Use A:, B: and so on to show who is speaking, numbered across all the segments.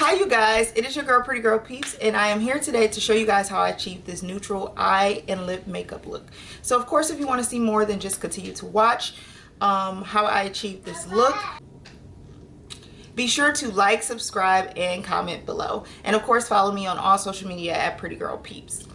A: Hi you guys, it is your girl Pretty Girl Peeps, and I am here today to show you guys how I achieved this neutral eye and lip makeup look. So of course, if you want to see more, then just continue to watch how I achieved this look. Be sure to like, subscribe, and comment below, and of course follow me on all social media at Pretty Girl Peeps.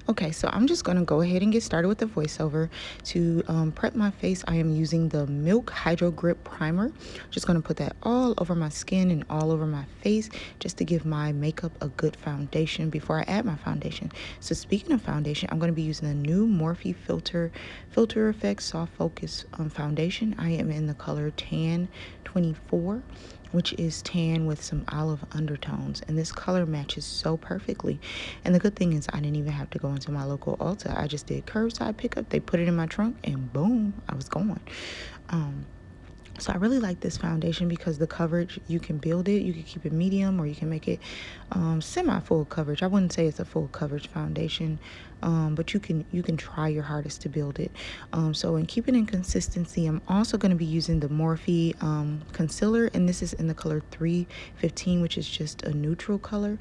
A: Okay, so I'm just going to go ahead and get started with the voiceover. To prep my face, I am using the Milk Hydro Grip Primer. Just going to put that all over my skin and all over my face just to give my makeup a good foundation before I add my foundation. So speaking of foundation, I'm going to be using the new Morphe Filter Effects Soft Focus foundation. I am in the color Tan 24, which is tan with some olive undertones, and this color matches so perfectly. And the good thing is I didn't even have to go into my local Ulta. I just did curbside pickup. They put it in my trunk and boom, I was going. So I really like this foundation because the coverage, you can build it, you can keep it medium, or you can make it semi-full coverage. I wouldn't say it's a full coverage foundation, but you can try your hardest to build it. So in keeping in consistency, I'm also going to be using the Morphe concealer, and this is in the color 315, which is just a neutral color.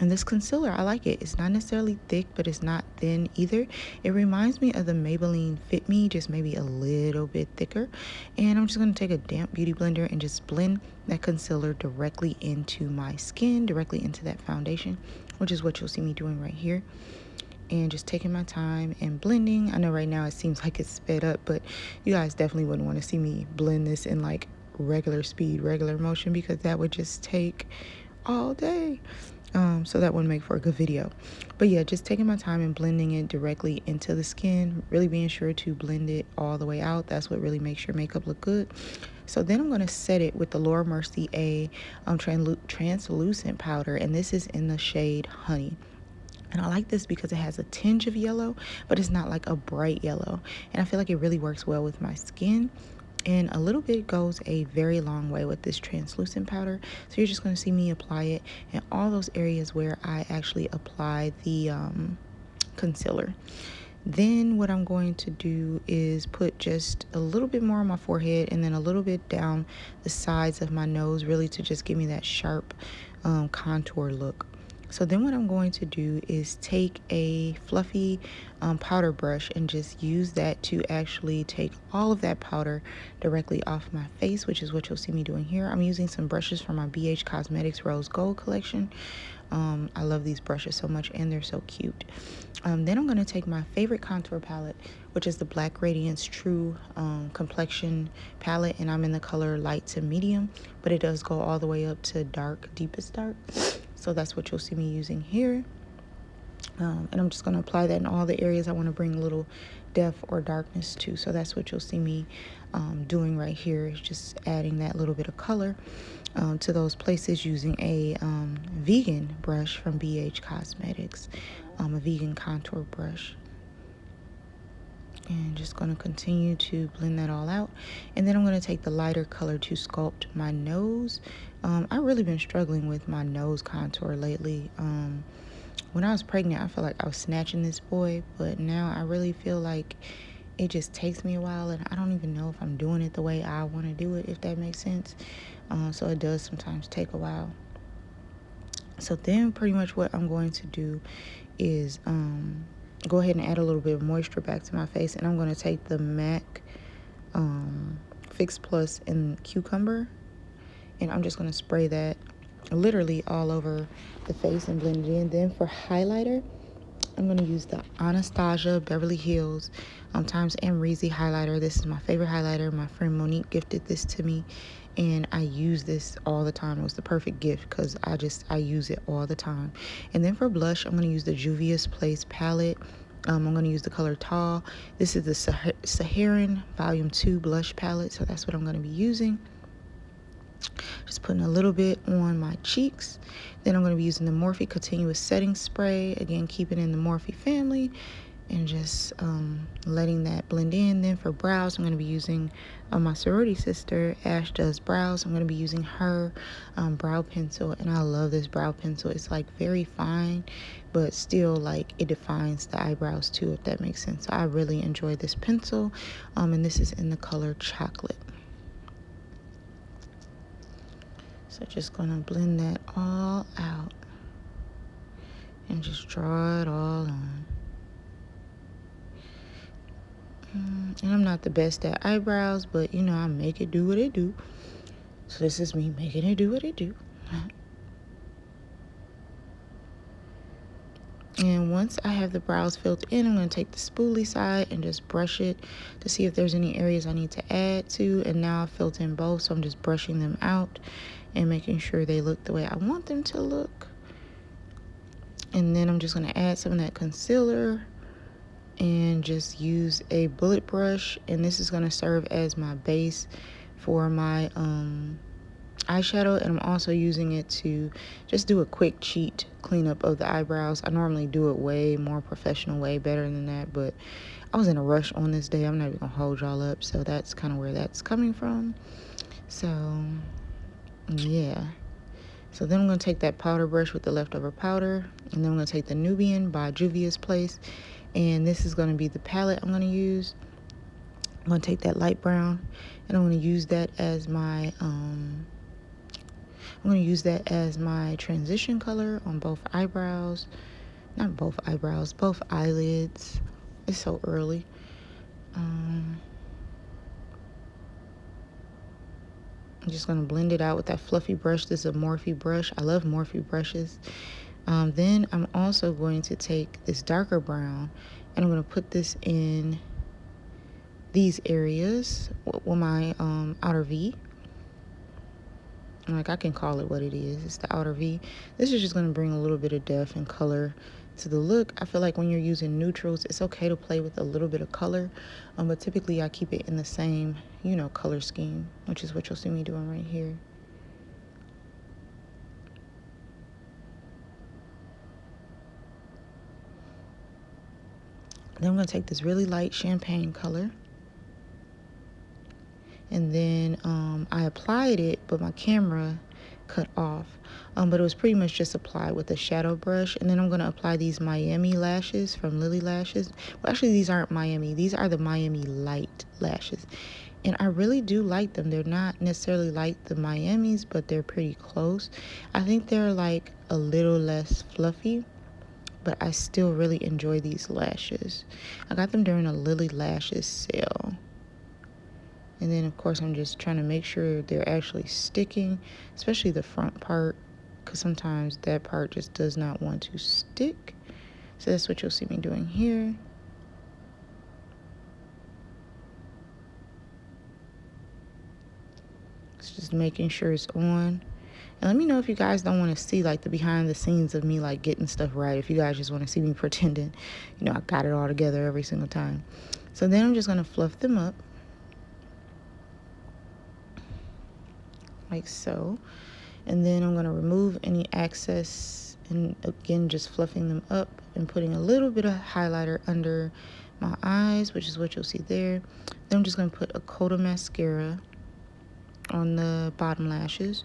A: And this concealer, I like it. It's not necessarily thick, but it's not thin either. It reminds me of the Maybelline Fit Me, just maybe a little bit thicker. And I'm just going to take a damp beauty blender and just blend that concealer directly into my skin, directly into that foundation, which is what you'll see me doing right here. And just taking my time and blending. I know right now it seems like it's sped up, but you guys definitely wouldn't want to see me blend this in like regular speed, regular motion, because that would just take all day. So that wouldn't make for a good video. But yeah, just taking my time and blending it directly into the skin, really being sure to blend it all the way out. That's what really makes your makeup look good. So then I'm going to set it with the Laura Mercier translucent powder, and this is in the shade Honey. And I like this because it has a tinge of yellow, but it's not like a bright yellow. And I feel like it really works well with my skin. And a little bit goes a very long way with this translucent powder. So you're just going to see me apply it in all those areas where I actually apply the concealer. Then what I'm going to do is put just a little bit more on my forehead and then a little bit down the sides of my nose, really to just give me that sharp contour look. So then what I'm going to do is take a fluffy powder brush and just use that to actually take all of that powder directly off my face, which is what you'll see me doing here. I'm using some brushes from my BH Cosmetics Rose Gold collection. I love these brushes so much and they're so cute. Then I'm going to take my favorite contour palette, which is the Black Radiance True Complexion palette, and I'm in the color light to medium, but it does go all the way up to dark, deepest dark. So that's what you'll see me using here. And I'm just going to apply that in all the areas I want to bring a little depth or darkness to. So that's what you'll see me doing right here, is just adding that little bit of color to those places using a vegan brush from BH Cosmetics, a vegan contour brush. And just going to continue to blend that all out. And then I'm going to take the lighter color to sculpt my nose. I've really been struggling with my nose contour lately. When I was pregnant, I felt like I was snatching this boy, but now I really feel like it just takes me a while, and I don't even know if I'm doing it the way I want to do it, if that makes sense. So it does sometimes take a while. So then pretty much what I'm going to do is go ahead and add a little bit of moisture back to my face, and I'm going to take the MAC Fix Plus in Cucumber, and I'm just going to spray that literally all over the face and blend it in. Then for highlighter, I'm going to use the Anastasia Beverly Hills Times Amrezy highlighter. This is my favorite highlighter. My friend Monique gifted this to me, and I use this all the time. It was the perfect gift because I use it all the time. And then for blush, I'm going to use the Juvia's Place palette. I'm going to use the color Tall. This is the Saharan Volume 2 blush palette, so that's what I'm going to be using. Just putting a little bit on my cheeks. Then I'm going to be using the Morphe Continuous Setting Spray. Again, keeping in the Morphe family. And just letting that blend in. Then for brows, I'm going to be using my sorority sister, Ash Does Brows. I'm going to be using her brow pencil. And I love this brow pencil. It's like very fine, but still like it defines the eyebrows too, if that makes sense. So I really enjoy this pencil. And this is in the color Chocolate. So just gonna blend that all out and just draw it all on. And I'm not the best at eyebrows, but you know, I make it do what it do. So this is me making it do what it do. And once I have the brows filled in, I'm going to take the spoolie side and just brush it to see if there's any areas I need to add to. And now I've filled in both, so I'm just brushing them out and making sure they look the way I want them to look. And then I'm just going to add some of that concealer and just use a bullet brush. And this is going to serve as my base for my eyeshadow, and I'm also using it to just do a quick cheat cleanup of the eyebrows. I normally do it way more professional, way better than that, but I was in a rush on this day. I'm not even gonna hold y'all up, so that's kind of where that's coming from. So yeah, so then I'm gonna take that powder brush with the leftover powder, and then I'm gonna take the Nubian by Juvia's Place, and this is gonna be the palette I'm gonna use. I'm gonna take that light brown, and I'm gonna use that as my transition color on both eyebrows. Not both eyebrows, both eyelids. It's so early. I'm just going to blend it out with that fluffy brush. This is a Morphe brush. I love Morphe brushes. Then I'm also going to take this darker brown, and I'm going to put this in these areas with my outer V. Like, I can call it what it is. It's the outer V. This is just going to bring a little bit of depth and color to the look. I feel like when you're using neutrals, it's okay to play with a little bit of color, but typically I keep it in the same, you know, color scheme, which is what you'll see me doing right here. Then I'm going to take this really light champagne color, and then I applied it, but my camera cut off. But it was pretty much just applied with a shadow brush. And then I'm going to apply these Miami lashes from Lily Lashes. Well, actually, these aren't Miami. These are the Miami Light lashes. And I really do like them. They're not necessarily like the Miamis, but they're pretty close. I think they're like a little less fluffy, but I still really enjoy these lashes. I got them during a Lily Lashes sale. And then, of course, I'm just trying to make sure they're actually sticking, especially the front part, because sometimes that part just does not want to stick. So that's what you'll see me doing here. It's just making sure it's on. And let me know if you guys don't want to see, like, the behind the scenes of me, like, getting stuff right. If you guys just want to see me pretending, you know, I got it all together every single time. So then I'm just going to fluff them up. Like so. And then I'm going to remove any excess, and again just fluffing them up and putting a little bit of highlighter under my eyes, which is what you'll see there. Then I'm just going to put a coat of mascara on the bottom lashes,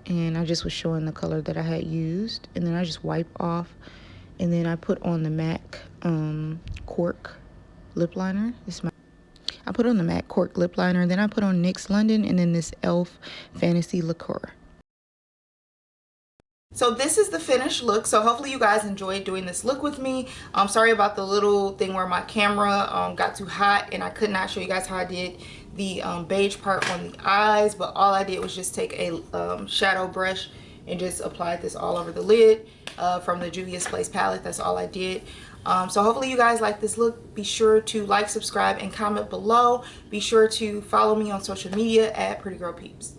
A: and I just was showing the color that I had used, and then I just wipe off, and then I put on the MAC Cork lip liner. I put on the MAC Cork lip liner, then I put on NYX London, and then this e.l.f. Fantasy Liqueur. So this is the finished look. So hopefully you guys enjoyed doing this look with me. I'm sorry about the little thing where my camera got too hot and I could not show you guys how I did the beige part on the eyes, but all I did was just take a shadow brush and just applied this all over the lid from the Juvia's Place palette. That's all I did. So hopefully you guys like this look. Be sure to like, subscribe, and comment below. Be sure to follow me on social media at Pretty Girl Peeps.